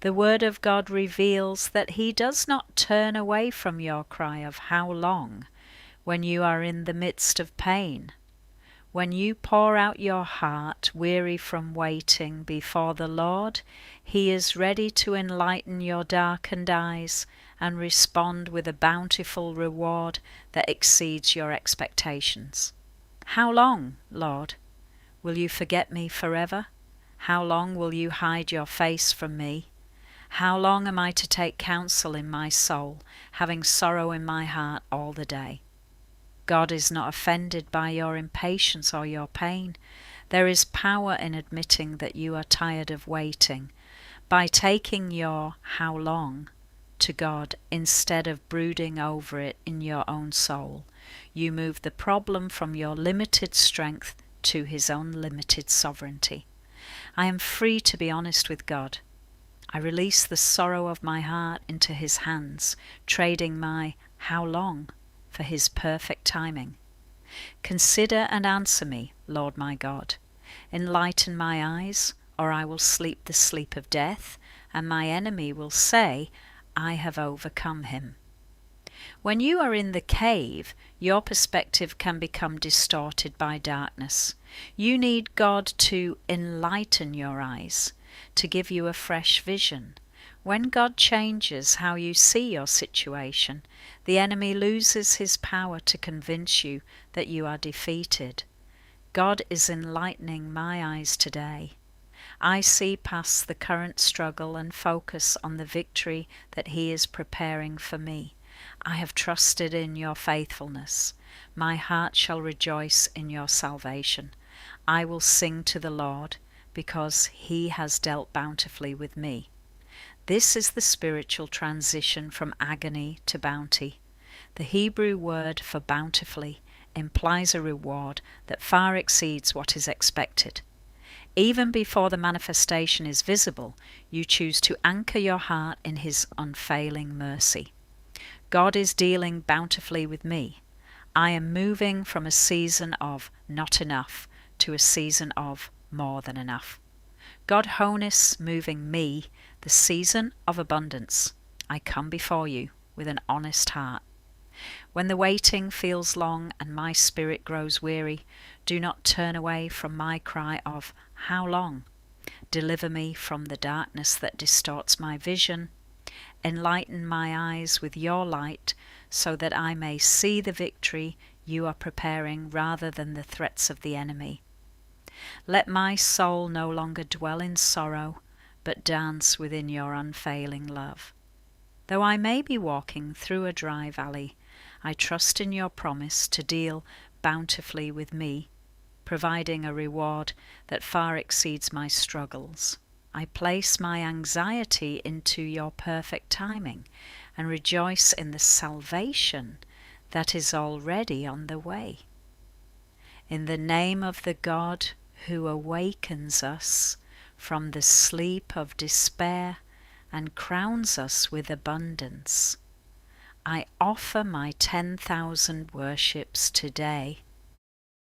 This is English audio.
The Word of God reveals that He does not turn away from your cry of how long when you are in the midst of pain. When you pour out your heart, weary from waiting before the Lord, He is ready to enlighten your darkened eyes and respond with a bountiful reward that exceeds your expectations. How long, Lord? Will you forget me forever? How long will you hide your face from me? How long am I to take counsel in my soul, having sorrow in my heart all the day? God is not offended by your impatience or your pain. There is power in admitting that you are tired of waiting. By taking your how long to God instead of brooding over it in your own soul, you move the problem from your limited strength to His unlimited sovereignty. I am free to be honest with God. I release the sorrow of my heart into His hands, trading my how long for His perfect timing. Consider and answer me, Lord my God. Enlighten my eyes, or I will sleep the sleep of death, and my enemy will say, I have overcome him. When you are in the cave, your perspective can become distorted by darkness. You need God to enlighten your eyes, to give you a fresh vision. When God changes how you see your situation, the enemy loses his power to convince you that you are defeated. God is enlightening my eyes today. I see past the current struggle and focus on the victory that He is preparing for me. I have trusted in your faithfulness. My heart shall rejoice in your salvation. I will sing to the Lord, because He has dealt bountifully with me. This is the spiritual transition from agony to bounty. The Hebrew word for bountifully implies a reward that far exceeds what is expected. Even before the manifestation is visible, you choose to anchor your heart in His unfailing mercy. God is dealing bountifully with me. I am moving from a season of not enough to a season of more than enough. God Honus moving me, the season of abundance. I come before you with an honest heart. When the waiting feels long and my spirit grows weary, do not turn away from my cry of, how long? Deliver me from the darkness that distorts my vision. Enlighten my eyes with your light, so that I may see the victory you are preparing rather than the threats of the enemy. Let my soul no longer dwell in sorrow, but dance within your unfailing love. Though I may be walking through a dry valley, I trust in your promise to deal bountifully with me, providing a reward that far exceeds my struggles. I place my anxiety into your perfect timing and rejoice in the salvation that is already on the way. In the name of the God who awakens us from the sleep of despair and crowns us with abundance, I offer my 10,000 worships today